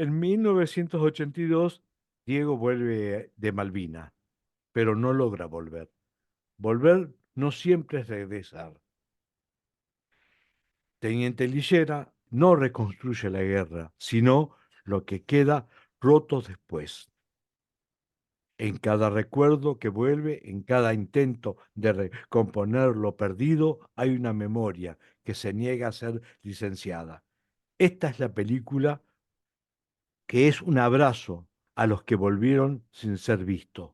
En 1982, Diego vuelve de Malvinas, pero no logra volver. Volver no siempre es regresar. Teniente Lillera no reconstruye la guerra, sino lo que queda roto después. En cada recuerdo que vuelve, en cada intento de recomponer lo perdido, hay una memoria que se niega a ser licenciada. Esta es la película que es un abrazo a los que volvieron sin ser vistos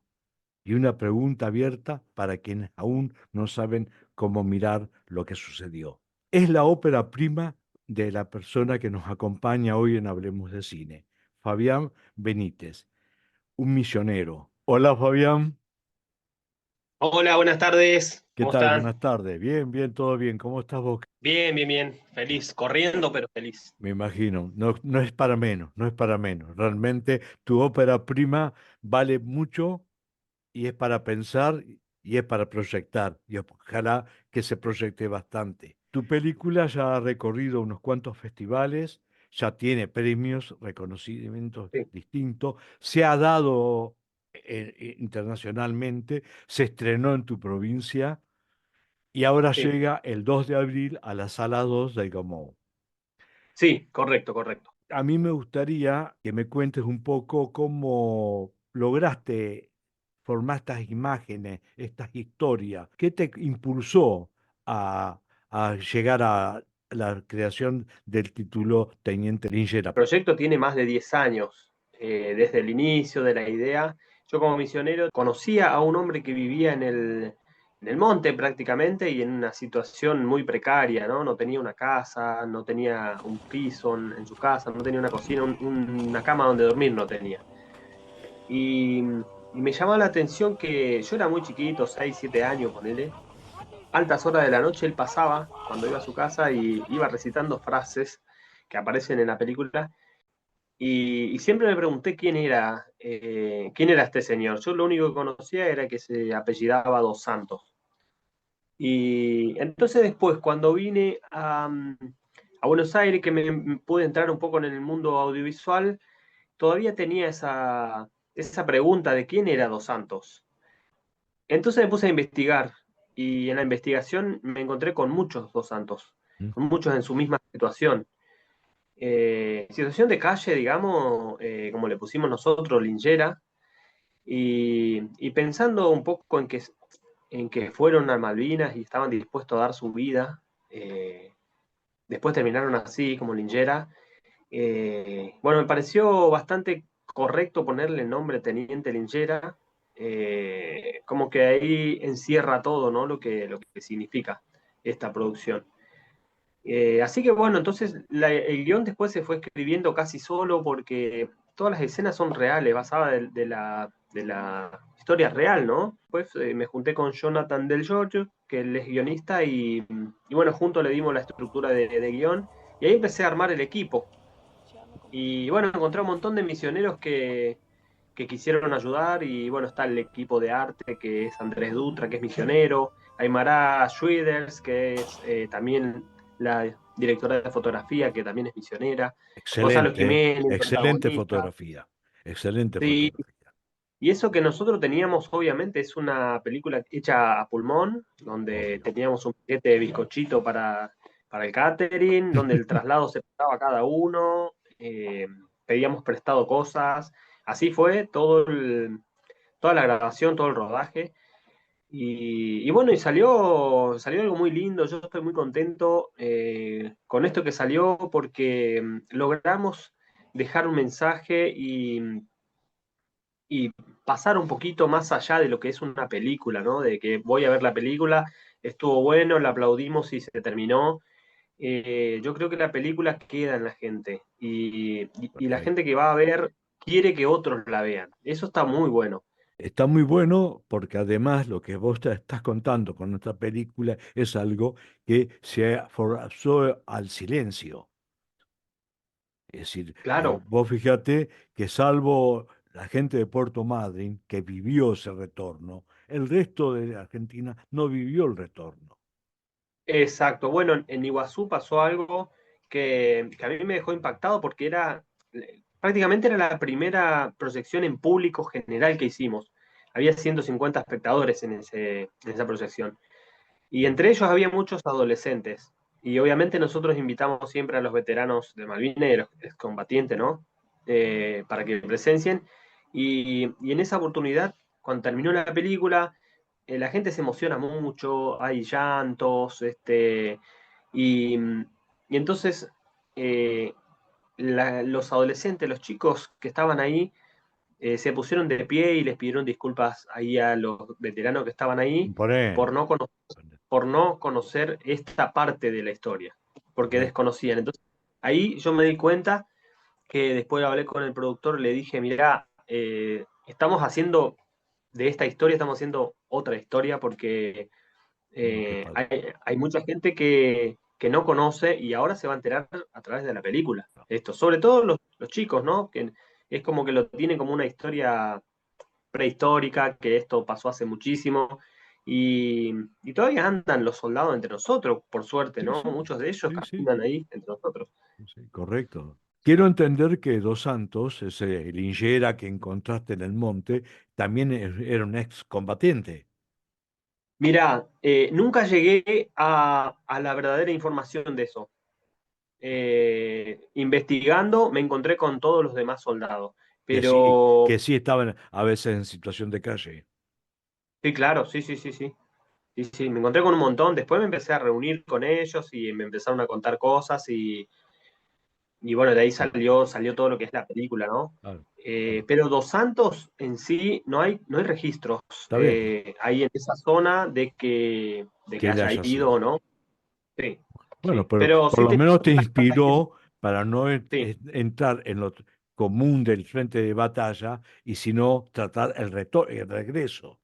y una pregunta abierta para quienes aún no saben cómo mirar lo que sucedió. Es la ópera prima de la persona que nos acompaña hoy en Hablemos de Cine, Fabián Benítez, un misionero. Hola Fabián, Hola, buenas tardes. ¿qué ¿Cómo tal? están? Buenas tardes. Bien, bien, todo bien. ¿Cómo estás vos? Bien, bien, bien. Feliz, corriendo, pero feliz. Me imagino, no, no es para menos, no es para menos. Realmente tu ópera prima vale mucho y es para pensar y es para proyectar. Y ojalá que se proyecte bastante. Tu película ya ha recorrido unos cuantos festivales, ya tiene premios, reconocimientos Sí, distintos, se ha dado internacionalmente, se estrenó en tu provincia y ahora sí, llega el 2 de abril a la sala 2 del Gomón. sí, correcto, correcto. A mí me gustaría que me cuentes un poco cómo lograste formar estas imágenes, estas historias. ¿Qué te impulsó a, a llegar a la creación del título Teniente El Lingera? proyecto tiene más de 10 años, desde el inicio de la idea. Yo como misionero conocía a un hombre que vivía en el monte prácticamente y en una situación muy precaria, ¿no? No tenía una casa, no tenía un piso en su casa, no tenía una cocina, una cama donde dormir no tenía. Y, y me llamaba la atención que yo era muy chiquito, 6 7 años, ponele. Altas horas de la noche él pasaba cuando iba a su casa y iba recitando frases que aparecen en la película. Y siempre me pregunté quién era este señor. Yo lo único que conocía era que se apellidaba Dos Santos. Y entonces después, cuando vine a Buenos Aires, que me pude entrar un poco en el mundo audiovisual, todavía tenía esa pregunta de quién era Dos Santos. Entonces me puse a investigar y en la investigación me encontré con muchos Dos Santos, ¿Mm? con muchos en su misma situación. Situación de calle, digamos, como le pusimos nosotros, linchera, y pensando un poco en que fueron a Malvinas y estaban dispuestos a dar su vida, eh, después terminaron así, como linchera. Bueno, me pareció bastante correcto ponerle el nombre Teniente Linchera, como que ahí encierra todo, ¿no? Lo que significa esta producción. Así que bueno, entonces el guión después se fue escribiendo casi solo porque todas las escenas son reales, basadas de la historia real, ¿no? Después me junté con Jonathan Del Giorgio, que él es guionista, y bueno, juntos le dimos la estructura de guión, y ahí empecé a armar el equipo. Y bueno, encontré un montón de misioneros que quisieron ayudar y bueno, está el equipo de arte que es Andrés Dutra, que es misionero, Aymara Schwiders, que es también la directora de fotografía, que también es misionera, Gonzalo Excelente, ¿eh? Jiménez, Excelente protagonista. fotografía, excelente Sí, fotografía. y eso que nosotros teníamos, obviamente, es una película hecha a pulmón, donde Obvio. teníamos un paquete de bizcochito para el catering, donde el traslado se pagaba cada uno, pedíamos prestado cosas. Así fue toda la grabación, todo el rodaje. Y bueno, salió algo muy lindo. Yo estoy muy contento con esto que salió porque logramos dejar un mensaje y pasar un poquito más allá de lo que es una película, ¿no? De que voy a ver la película, estuvo bueno, la aplaudimos y se terminó. Yo creo que la película queda en la gente y la gente Perfecto. que va a ver quiere que otros la vean. Eso está muy bueno. Está muy bueno porque además lo que vos te estás contando con nuestra película es algo que se forzó al silencio. Es decir, Claro, vos fíjate que salvo la gente de Puerto Madryn que vivió ese retorno, el resto de Argentina no vivió el retorno. exacto. Bueno, en Iguazú pasó algo que a mí me dejó impactado porque era prácticamente era la primera proyección en público general que hicimos. Había 150 espectadores en esa proyección. Y Sí. entre ellos había muchos adolescentes. Y obviamente nosotros invitamos siempre a los veteranos de Malvinas y a los excombatientes, ¿no? Para que presencien. Y en esa oportunidad, cuando terminó la película, la gente se emociona mucho, hay llantos, y, y entonces eh, los adolescentes, los chicos que estaban ahí, se pusieron de pie y les pidieron disculpas ahí a los veteranos que estaban ahí por Imponente. no, por no conocer esta parte de la historia, porque Correcto. desconocían. Entonces, ahí yo me di cuenta que después hablé con el productor, le dije, mirá, estamos haciendo de esta historia, estamos haciendo otra historia porque No, qué padre. hay mucha gente que no conoce y ahora se va a enterar a través de la película. No. Esto, sobre todo los chicos, ¿no? Que es como que lo tienen como una historia prehistórica, que esto pasó hace muchísimo. Y todavía andan los soldados entre nosotros, por suerte, Sí, ¿no? sí, Muchos de ellos sí, sí, caminan ahí entre nosotros. sí, correcto. Quiero entender que Dos Santos, ese linchera que encontraste en el monte, también era un excombatiente. Mirá, nunca llegué a la verdadera información de eso. Investigando me encontré con todos los demás soldados. Pero Que sí estaban a veces en situación de calle. sí, claro, sí, sí, sí, sí. Sí, sí, me encontré con un montón. Después me empecé a reunir con ellos y me empezaron a contar cosas y bueno, de ahí salió todo lo que es la película, ¿no? Claro, claro. Pero Dos Santos en sí no hay registros Está bien ahí en esa zona de que que él haya haya ido o sido. no. Sí, Bueno, sí. pero Pero por sí lo te menos te algunas cosas que inspiró para no sí, entrar en lo común del frente de batalla y sino tratar el regreso,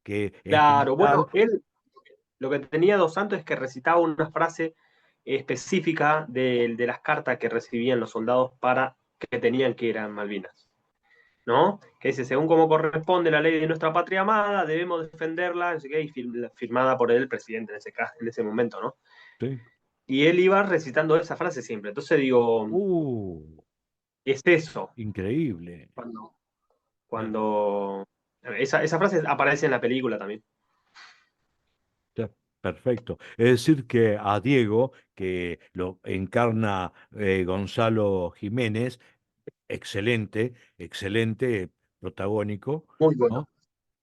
que en claro. general, Bueno, él lo que tenía Dos Santos es que recitaba una frase específica de las cartas que recibían los soldados para que tenían que ir a Malvinas. ¿No? Que dice, según como corresponde la ley de nuestra patria amada, debemos defenderla, no sé qué, y firmada por el presidente en ese caso, en ese momento, ¿no? sí. Y él iba recitando esa frase siempre. Entonces digo, Uh, es eso. increíble. Cuando, Ya, cuando esa frase aparece en la película también. ya, perfecto. Es decir, que a Diego, que lo encarna Gonzalo Jiménez, excelente, excelente protagónico, Muy bueno. ¿no?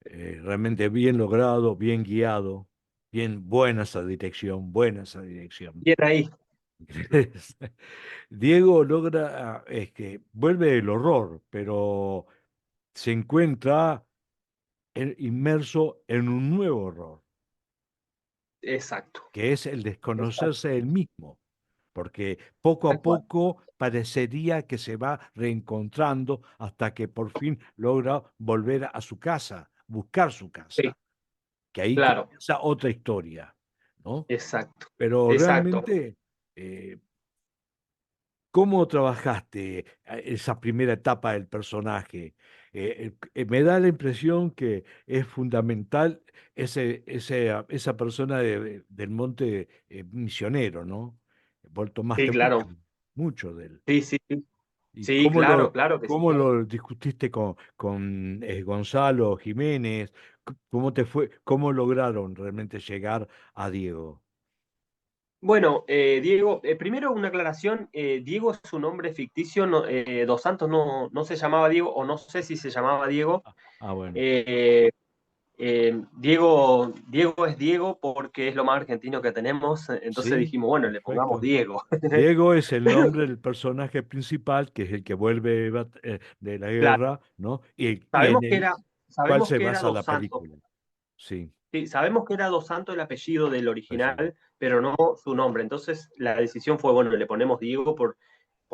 Realmente bien logrado, bien guiado, bien buena esa dirección, buena esa dirección. Bien ahí. Diego logra, es que vuelve el horror, pero se encuentra inmerso en un nuevo horror, Exacto. que es el Exacto. desconocerse él mismo, porque poco Tal a cual. poco parecería que se va reencontrando hasta que por fin logra volver a su casa, buscar su Sí, casa, que ahí claro. comienza otra historia, ¿no? Exacto. Pero Exacto. realmente, eh, ¿cómo trabajaste esa primera etapa del personaje? Me da la impresión que es fundamental esa persona del monte misionero, ¿no? Vos Sí, tomaste mucho, claro. mucho de él. Sí, sí, sí. ¿Y Sí, claro, claro que sí. cómo lo discutiste con Gonzalo Jiménez? ¿Cómo te fue, cómo lograron realmente llegar a Diego? Bueno, Diego, primero una aclaración, Diego es un nombre ficticio, Dos Santos no se llamaba Diego, o no sé si se llamaba Diego. Bueno. Eh, Diego es Diego porque es lo más argentino que tenemos, entonces Sí, dijimos, bueno, le pongamos perfecto. Diego. Diego es el Pero, nombre del personaje principal, que es el que vuelve de la claro, guerra, ¿no? Y en sabemos que el era, cual sabemos se que era basa Dos la Santos, película. Sí, sí, sabemos que era Dos Santos el apellido del pues sí. original, pero no su nombre. Entonces la decisión fue, bueno, le ponemos Diego por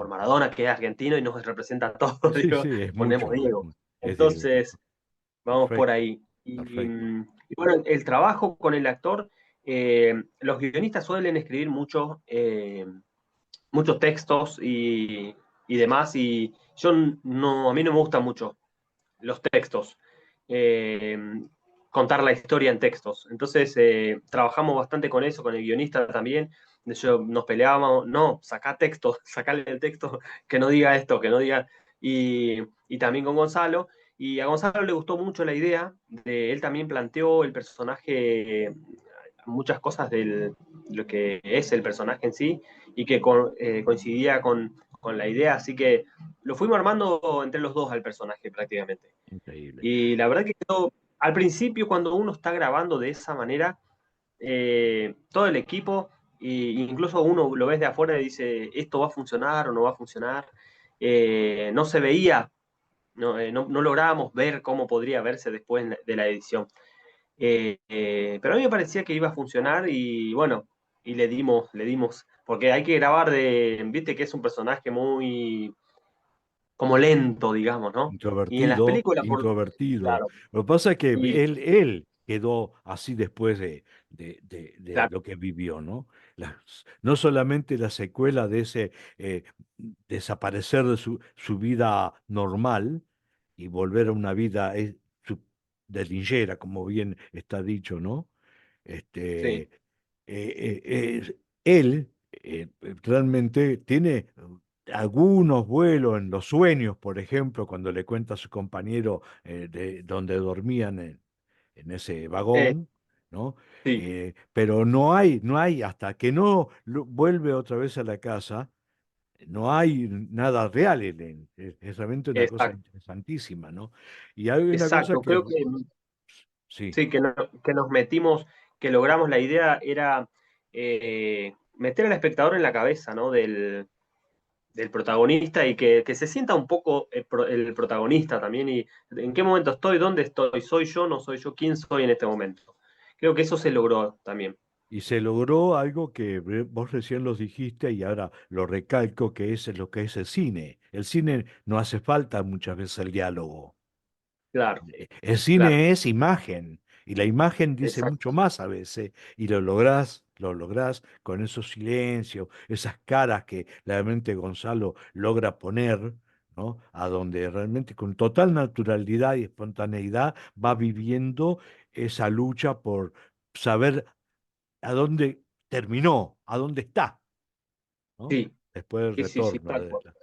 Maradona, que es argentino y nos representa a todos, Sí, digo, sí, es ponemos mucho. Diego. Es Diego. Entonces, vamos por Perfecto, ahí. perfecto. Y bueno, el trabajo con el actor, los guionistas suelen escribir muchos textos y demás, y yo no, a mí no me gustan mucho los textos, eh, contar la historia en textos. Entonces, trabajamos bastante con eso, con el guionista también. De hecho, nos peleábamos, no, sacá texto, sacale el texto, que no diga esto, que no diga. y también con Gonzalo. Y a Gonzalo le gustó mucho la idea, él también planteó el personaje, muchas cosas de lo que es el personaje en sí, y que coincidía con la idea, así que lo fuimos armando entre los dos al personaje prácticamente. Increíble. Y la verdad que quedó, al principio cuando uno está grabando de esa manera, todo el equipo, e incluso uno lo ves de afuera y dice, ¿esto va a funcionar o no va a funcionar? No se veía, no lográbamos ver cómo podría verse después de la edición. Pero a mí me parecía que iba a funcionar y bueno, y le dimos, porque hay que grabar viste que es un personaje muy como lento, digamos, ¿no? Y en las Introvertido, películas, introvertido. claro, Lo que pasa es que y él quedó así después de claro, lo que vivió, ¿no? No solamente la secuela de ese desaparecer de su vida normal y volver a una vida de linchera, como bien está dicho, ¿no? Este, sí, él realmente tiene algunos vuelos en los sueños, por ejemplo, cuando le cuenta a su compañero de donde dormían en ese eh, vagón, ¿no? sí, Pero no hay, hasta que no vuelve otra vez a la casa, no hay nada real en él. Es realmente una cosa exacto, interesantísima, ¿no? Y hay una cosa exacto. que, Creo que sí. sí, que nos metimos, que logramos la idea era meter al espectador en la cabeza, ¿no? Del protagonista y que se sienta un poco el protagonista también y en qué momento estoy, dónde estoy, soy yo, no soy yo, quién soy en este momento. Creo que eso se logró también. Y se logró algo que vos recién los dijiste y ahora lo recalco, que es lo que es el cine. El cine no hace falta muchas veces el diálogo. Claro, El claro, cine es imagen y la imagen dice mucho exacto. más a veces y lo lográs con esos silencios, esas caras que realmente Gonzalo logra poner, ¿no? A donde realmente con total naturalidad y espontaneidad va viviendo esa lucha por saber a dónde terminó, a dónde está, ¿no? Sí, Después del sí, sí, sí, retorno tal de cual.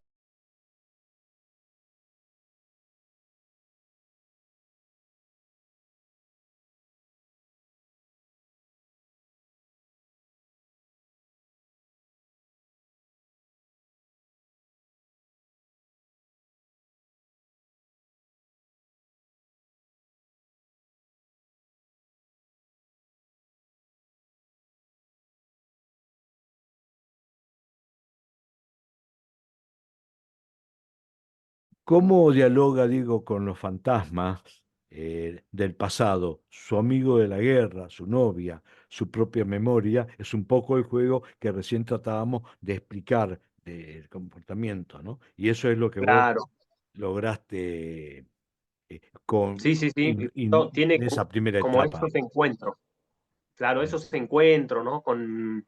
cómo dialoga, digo, con los fantasmas del pasado, su amigo de la guerra, su novia, su propia memoria, es un poco el juego que recién tratábamos de explicar del comportamiento, ¿no? Y eso es lo que vos Claro, lograste sí, sí, sí. en esa primera Como etapa. esos encuentros, claro, Mm. esos encuentros, ¿no? Con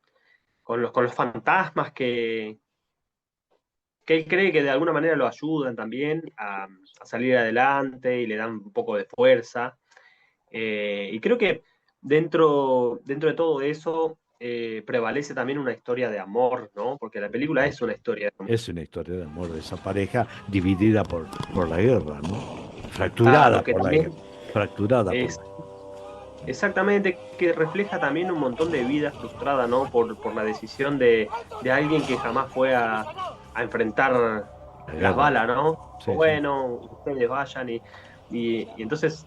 los fantasmas que él cree que de alguna manera lo ayudan también a salir adelante y le dan un poco de fuerza. Y creo que dentro de todo eso prevalece también una historia de amor, ¿no? Porque la película es una historia de amor. Es una historia de amor de esa pareja dividida por la guerra, ¿no? Claro, Fracturada que por la también guerra. Fracturada por es la guerra. exactamente, que refleja también un montón de vida frustrada, ¿no? Por la decisión de alguien que jamás fue a enfrentar La las guerra. balas, ¿no? Sí, sí. Bueno, ustedes vayan y entonces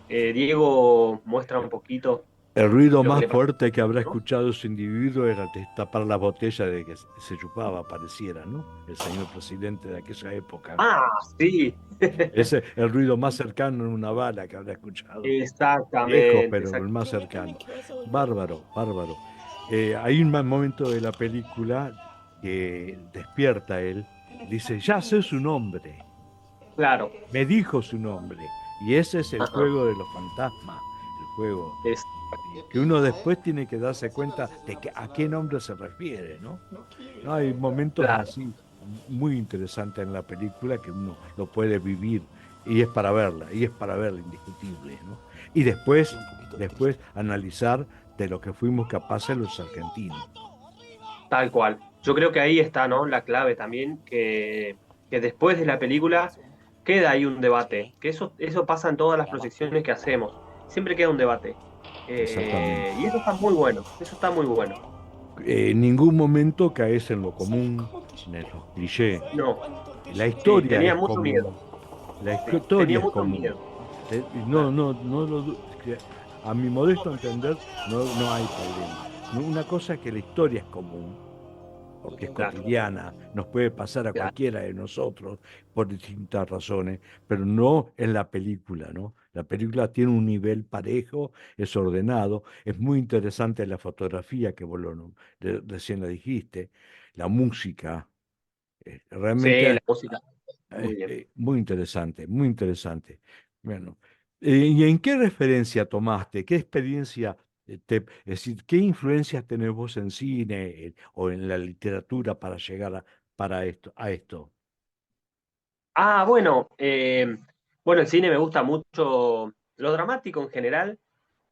Diego muestra un poquito El ruido lo que más le pasó, fuerte que habrá ¿no? escuchado ese individuo era destapar la botella de que se chupaba, pareciera, ¿no? El señor presidente de aquella época. Ah, sí, Ese es el ruido más cercano en una bala que habrá escuchado. Lejos, exactamente, pero el exactamente. más cercano. Bárbaro, bárbaro. Hay un momento de la película que despierta él, dice, ya sé su nombre, Claro, me dijo su nombre. Y ese es el ajá, juego de los fantasmas, el juego es, que uno después tiene que darse cuenta de que a qué nombre se refiere, ¿no? No, hay momentos claro, así muy interesantes en la película que uno lo puede vivir y es para verla, y es para verla indiscutible, ¿no? Y después analizar de lo que fuimos capaces los argentinos. tal cual. Yo creo que ahí está, ¿no? La clave también, que que después de la película queda ahí un debate, que eso pasa en todas las proyecciones que hacemos, siempre queda un debate. Exactamente. Y eso está muy bueno, eso está muy bueno. En ningún momento caes en lo común, en los clichés. No, La sí, historia tenía es mucho miedo, común. La sí, tenía historia es mucho común. miedo. No, Claro. no, no es que a mi modesto entender, no hay problema. Una cosa es que la historia es común, porque es Claro, cotidiana, nos puede pasar a claro. cualquiera de nosotros por distintas razones, pero no en la película, ¿no? La película tiene un nivel parejo, es ordenado, es muy interesante la fotografía que vos recién la dijiste, la música, Sí, la realmente música, muy bien. muy interesante, muy interesante. Bueno, ¿y en qué referencia tomaste? ¿Qué experiencia, es decir, qué influencias tenés vos en cine o en la literatura para llegar a esto? Bueno, bueno, el cine me gusta mucho, lo dramático en general,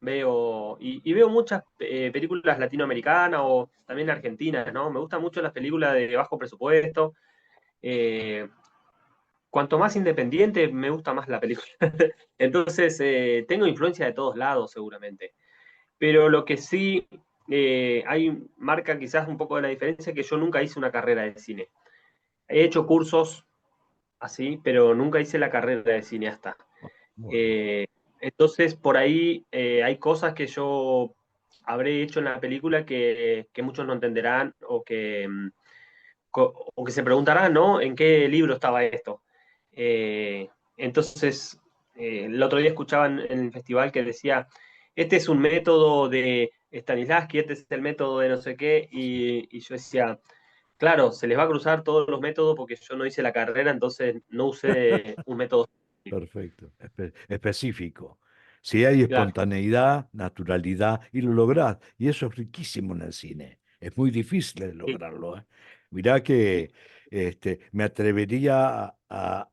veo, y veo muchas películas latinoamericanas o también argentinas, ¿no? Me gustan mucho las películas de bajo presupuesto. eh, Cuanto más independiente, me gusta más la película. Entonces, tengo influencia de todos lados, seguramente. Pero lo que sí marca quizás un poco de la diferencia, que yo nunca hice una carrera de cine. He hecho cursos así, pero nunca hice la carrera de cineasta. Bueno, Eh, entonces, por ahí hay cosas que yo habré hecho en la película que muchos no entenderán o que se preguntarán, ¿no? ¿En qué libro estaba esto? Entonces, el otro día escuchaba en el festival que decía, este es un método de Stanislavski, este es el método de no sé qué, y yo decía, claro, se les va a cruzar todos los métodos porque yo no hice la carrera, entonces no usé un método. perfecto, específico. Si hay Claro, espontaneidad, naturalidad, y lo lográs, y eso es riquísimo en el cine. Es muy difícil de sí, lograrlo, ¿eh? Mirá sí, que me atrevería a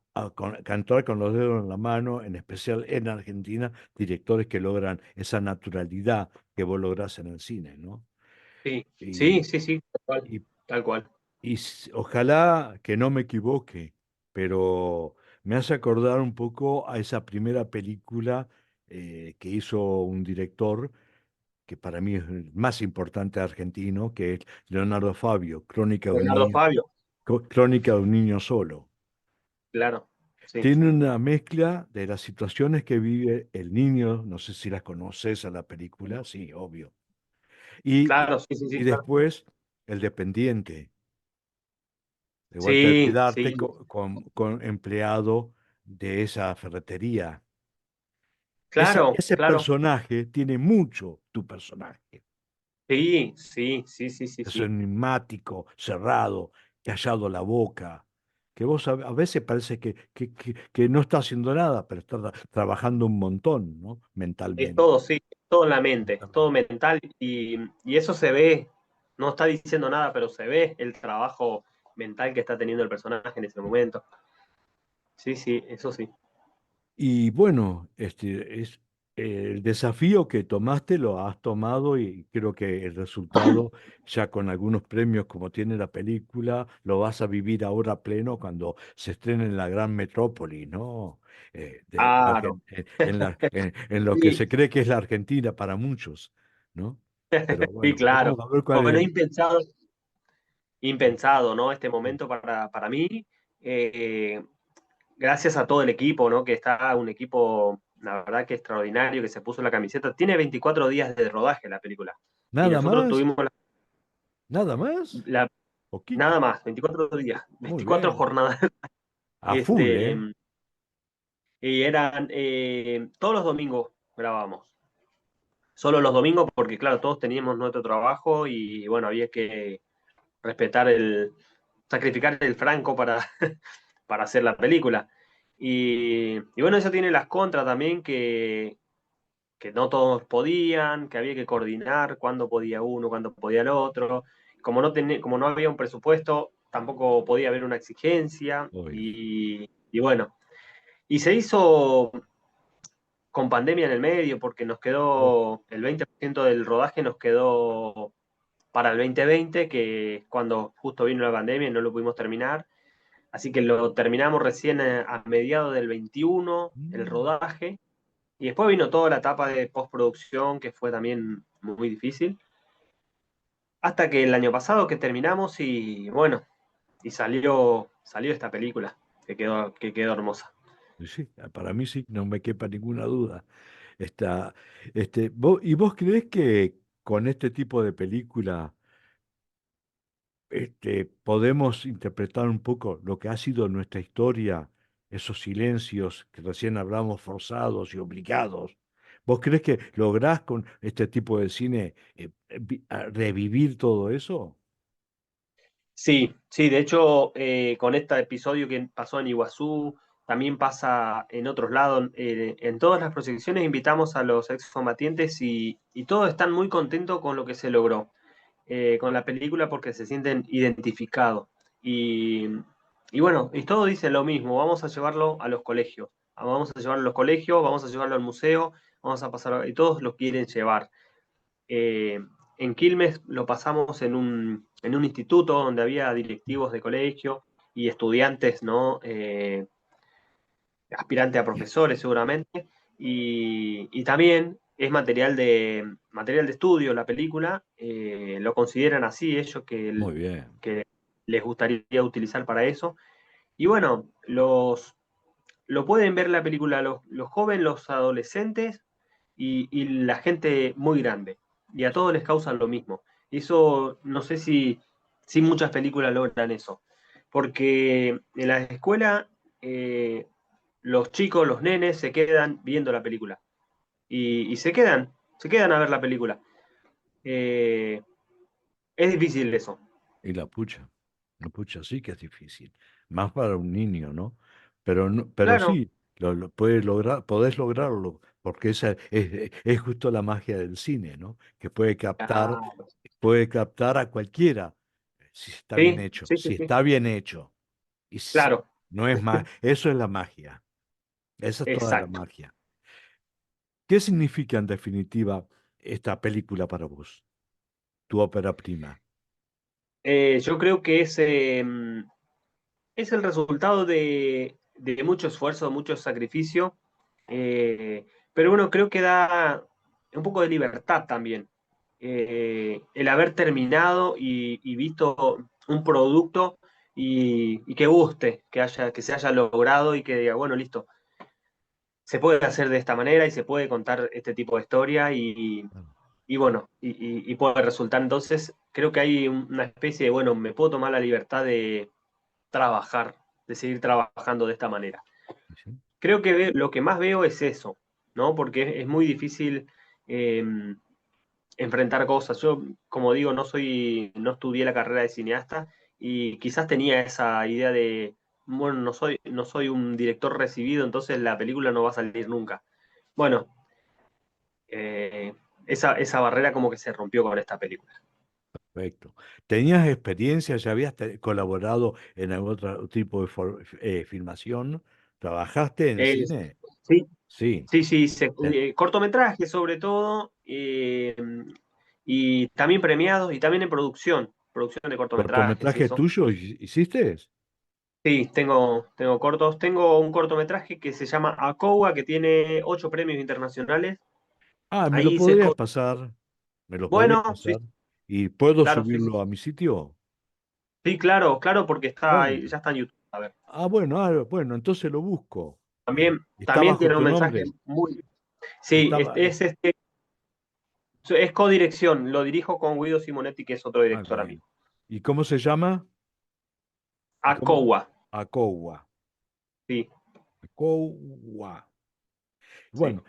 cantar con los dedos en la mano, en especial en Argentina, directores que logran esa naturalidad que vos lográs en el cine, ¿no? sí, sí, Y, sí, sí, tal cual, y tal cual. ojalá que no me equivoque, pero me hace acordar un poco a esa primera película que hizo un director que para mí es el más importante argentino, que es Leonardo Fabio, Leonardo Fabio, Crónica de un niño solo. claro, sí. Tiene una mezcla de las situaciones que vive el niño, no sé si las conoces a la película, sí, obvio, y, Claro, sí, sí, sí, y claro. después el dependiente de Walter Sí, Vidarte sí, con empleado de esa ferretería. claro, Ese claro. personaje tiene mucho tu personaje. Sí, sí, sí, sí, sí, Es sí. enigmático, cerrado, callado la boca, que vos a veces parece que no está haciendo nada, pero está trabajando un montón, ¿no? Es Mentalmente. todo, sí, todo en la mente, es todo Mentalmente. mental y eso se ve, no está diciendo nada, pero se ve el trabajo mental que está teniendo el personaje en ese momento. Sí, sí, eso sí. Y bueno, el desafío que tomaste lo has tomado y creo que el resultado, ya con algunos premios como tiene la película, lo vas a vivir ahora a pleno cuando se estrene en la gran metrópoli, ¿no? Claro. En lo que Sí, se cree que es la Argentina para muchos, ¿no? Pero sí, bueno, claro. veremos a ver cuál Bueno, es. impensado, Sí, impensado, ¿no? Este sí. momento para mí. Eh, Gracias a todo el equipo, ¿no? Que está un equipo, la verdad que extraordinario, que se puso la camiseta. Tiene 24 días de rodaje la película. Y ¿Nada nosotros más? tuvimos ¿Nada más? nada Poquito. más, 24 días, Muy 24 bien. jornadas. A full, Este, ¿eh? y eran todos los domingos grabamos. Solo los domingos, porque claro, todos teníamos nuestro trabajo y bueno, había que respetar sacrificar el franco para, para hacer la película. Y bueno, eso tiene las contras también, que no todos podían, que había que coordinar cuándo podía uno, cuándo podía el otro. Como no había un presupuesto, tampoco podía haber una exigencia. Obvio. Y bueno, y se hizo con pandemia en el medio, porque nos Oh, quedó el 20% del rodaje nos quedó para el 2020, que es cuando justo vino la pandemia y no lo pudimos terminar. así que lo terminamos recién a mediados del 21, el Mm. rodaje, y después vino toda la etapa de postproducción, que fue también muy difícil, hasta que el año pasado que terminamos y bueno, y salió esta película, que quedó hermosa. Y sí, para mí sí, no me quepa ninguna duda. Está, ¿y vos creés que con este tipo de película podemos interpretar un poco lo que ha sido nuestra historia, esos silencios que recién hablamos forzados y obligados? ¿Vos creés que lográs con este tipo de cine revivir todo eso? Sí, sí, de hecho, con este episodio que pasó en Iguazú, también pasa en otros lados. En todas las proyecciones invitamos a los excombatientes y todos están muy contentos con lo que se logró con la película porque se sienten identificados. Y, y bueno, y todos dicen lo mismo, vamos a llevarlo a los colegios, vamos a llevarlo a los colegios, vamos a llevarlo al museo, vamos a pasar, y todos lo quieren llevar. En Quilmes lo pasamos en un instituto donde había directivos de colegio y estudiantes, ¿no? Aspirantes a profesores seguramente, y también es material de estudio la película, lo consideran así ellos Muy bien. que les gustaría utilizar para eso. Y bueno, lo pueden ver la película los jóvenes, los adolescentes y la gente muy grande. Y a todos les causan lo mismo. Y eso no sé si muchas películas logran eso. Porque en la escuela los chicos, los nenes, se quedan viendo la película. Y se quedan a ver la película. Eh, es difícil eso. Y la pucha sí que es difícil, más para un niño, ¿no? Pero no, pero Claro, sí, lo puedes lograr, podés lograrlo, porque esa es justo la magia del cine, ¿no? Que claro. puede captar a cualquiera, si está bien Sí, hecho, sí, sí, si sí. está bien hecho. Claro, No es más, eso es la magia, esa es toda la exacto. magia. ¿Qué significa en definitiva esta película para vos, tu ópera prima? Yo creo que es el resultado de mucho esfuerzo, mucho sacrificio, pero bueno, creo que da un poco de libertad también. El haber terminado y visto un producto y que guste, que se haya logrado y que diga, bueno, listo, se puede hacer de esta manera y se puede contar este tipo de historia y bueno, y puede resultar. Entonces, creo que hay una especie de, bueno, me puedo tomar la libertad de trabajar, de seguir trabajando de esta manera. ¿Sí? Creo que lo que más veo es eso, ¿no? Porque es muy difícil eh, enfrentar cosas. Yo, como digo, no estudié la carrera de cineasta y quizás tenía esa idea de, bueno, no soy un director recibido, entonces la película no va a salir nunca. Bueno, esa barrera como que se rompió con esta película. Perfecto. ¿Tenías experiencia? ¿Ya habías colaborado en algún otro tipo de filmación? ¿Trabajaste en Eh, cine? sí, Sí. sí, sí, Te- cortometrajes sobre todo, y también premiados, y también en producción de cortometrajes y ¿Cortometraje eso. tuyo hiciste? Sí, tengo cortos. Tengo un cortometraje que se llama Acowa, que tiene 8 premios internacionales. Ah, me lo Ahí hice podrías pasar. Me lo podrías Bueno, sí, pasar. ¿Y puedo claro, sí, sí. subirlo a mi sitio? Sí, claro, claro, porque Bueno. ya está en YouTube. A ver, Bueno, entonces lo busco. ¿Está también bajo tiene un tu mensaje nombre? muy... Sí, Estaba. es codirección. Lo dirijo con Guido Simonetti, que es otro Ah, director amigo. bien. ¿Y cómo se llama? ¿Cómo? Acowa, Acowa. sí, Acowa. sí. Bueno,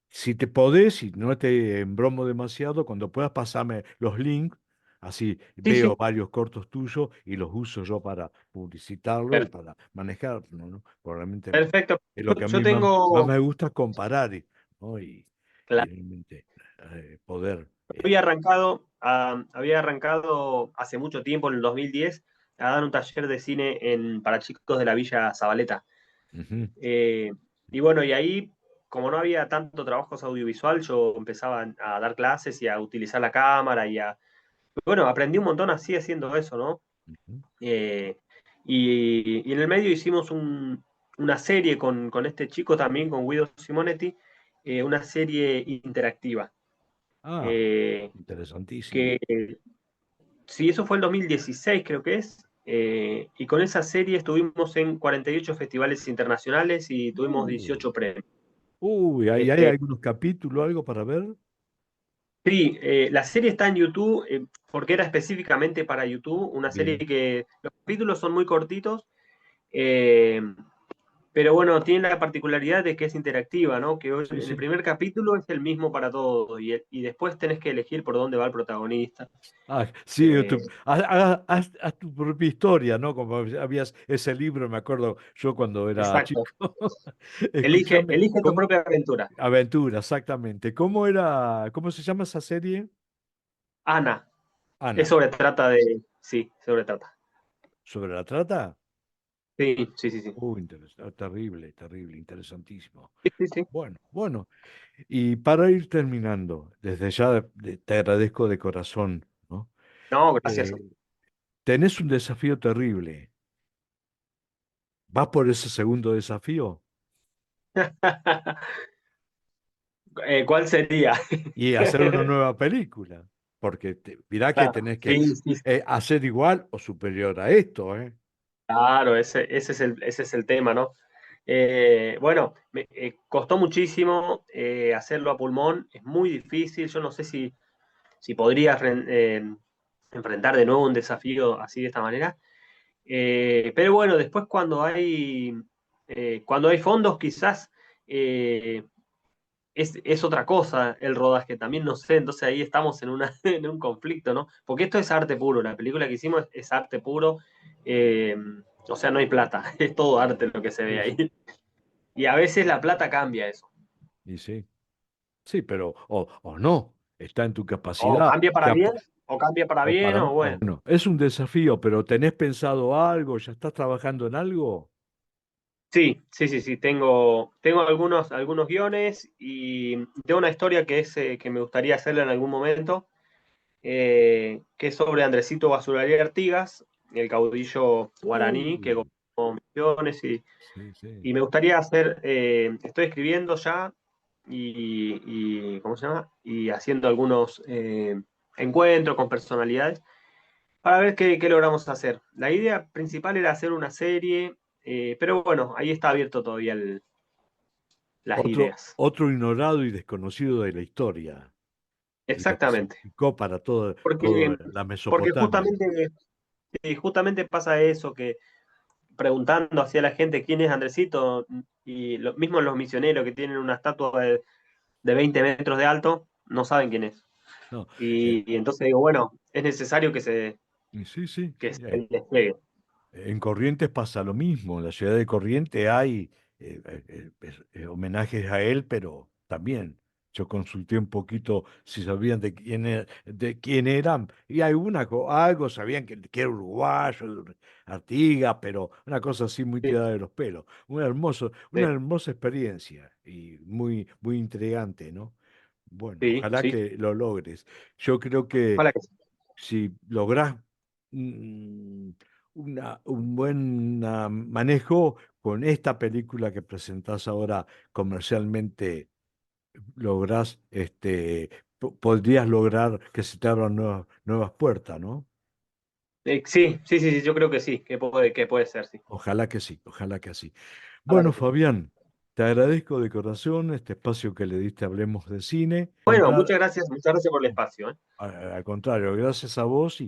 si te podés, si no te embromo demasiado, cuando puedas pasarme los links, así Sí, veo sí, varios cortos tuyos y los uso yo para publicitarlo y per- para manejarlo, ¿no? Probablemente perfecto. es lo Yo, que a yo mí más tengo... me gusta comparar, ¿no? Y Claro, realmente poder. había arrancado hace mucho tiempo, en el 2010, a dar un taller de cine para chicos de la Villa Zabaleta. Ujú. Eh, y bueno, y ahí, como no había tanto trabajo audiovisual, yo empezaba a dar clases y a utilizar la cámara bueno, aprendí un montón así haciendo eso, ¿no? Ujú. Y en el medio hicimos una serie con este chico también, con Guido Simonetti, una serie interactiva. Ah, eh, interesantísimo. que sí, eso fue el 2016, creo que es. Y con esa serie estuvimos en 48 festivales internacionales y tuvimos Uh, 18 premios. Uy, ¿hay Este, algunos capítulos, algo para ver? sí, la serie está en YouTube porque era específicamente para YouTube, una serie Bien. que los capítulos son muy cortitos. eh, Pero bueno, tiene la particularidad de que es interactiva, ¿no? Que Sí, en el sí. primer capítulo es el mismo para todos y después tenés que elegir por dónde va el protagonista. Ah, sí, Eh, haz tu propia historia, ¿no? Como habías ese libro, me acuerdo yo cuando era exacto. chico. Escúchame, Elige tu ¿cómo? propia aventura. Aventura, exactamente. ¿Cómo era, cómo se llama esa serie? Ana, es Ana. sobre trata de... Sí, sobre trata. ¿Sobre la trata? Sí, sí, sí, sí. Terrible, terrible, interesantísimo. Sí, sí, sí. Bueno, bueno. Y para ir terminando, desde ya te agradezco de corazón, ¿no? No, gracias. Eh, tenés un desafío terrible. ¿Vas por ese segundo desafío? ¿Cuál sería? Y hacer una nueva película. Porque mirá que Claro, tenés que sí, sí, hacer igual o superior a esto, ¿eh? claro, ese es el tema, ¿no? Bueno, me costó muchísimo hacerlo a pulmón, es muy difícil, yo no sé si podría enfrentar de nuevo un desafío así de esta manera. Pero bueno, después cuando hay fondos quizás eh, es otra cosa el rodaje, también no sé, entonces ahí estamos en un conflicto, ¿no? Porque esto es arte puro, la película que hicimos es arte puro, eh, o sea, no hay plata, es todo arte lo que se ve Sí, sí. ahí. Y a veces la plata cambia eso, Y sí, sí, pero, o no, está en tu o capacidad. cambia para bien, o cambia para O bien, para, o bueno. bueno, es un desafío, pero ¿tenés pensado algo? ¿Ya estás trabajando en algo? Sí, sí, sí, sí, tengo algunos guiones y tengo una historia que me gustaría hacerla en algún momento, que es sobre Andresito Basuralí Artigas, el caudillo guaraní que Uh, gobernó Misiones sí, sí. y me gustaría hacer, estoy escribiendo ya ¿cómo se llama? Y haciendo algunos encuentros con personalidades para ver qué logramos hacer. La idea principal era hacer una serie, pero bueno, ahí está abierto todavía las ideas. Otro ignorado y desconocido de la historia y lo que Exactamente. significó para Porque, toda la porque Mesopotamia. justamente pasa eso, que preguntando hacia la gente quién es Andresito, y lo mismo los misioneros que tienen una estatua de 20 metros de alto, no saben quién es. No, Y entonces digo, bueno, es necesario y sí, sí, que sí. se despliegue. En Corrientes pasa lo mismo. En la ciudad de Corrientes hay homenajes a él, pero también yo consulté un poquito si sabían de quién eran. Y algo sabían que era uruguayo, Artigas, pero una cosa así muy Sí, tirada de los pelos. Una sí, hermosa experiencia y muy, muy intrigante, ¿no? Bueno, sí, ojalá sí. que lo logres. Yo creo que Ojalá que sí. si lográs mm, un buen manejo con esta película que presentás ahora comercialmente, lográs, podrías lograr que se te abran nuevas puertas, ¿no? Sí, sí, sí, sí, yo creo que sí, que puede ser, sí. Ojalá que sí, ojalá que sí. Ojalá Bueno, que sí. Fabián, te agradezco de corazón este espacio que le diste a Hablemos de Cine. Bueno, muchas gracias por el espacio, ¿eh? Al contrario, gracias a vos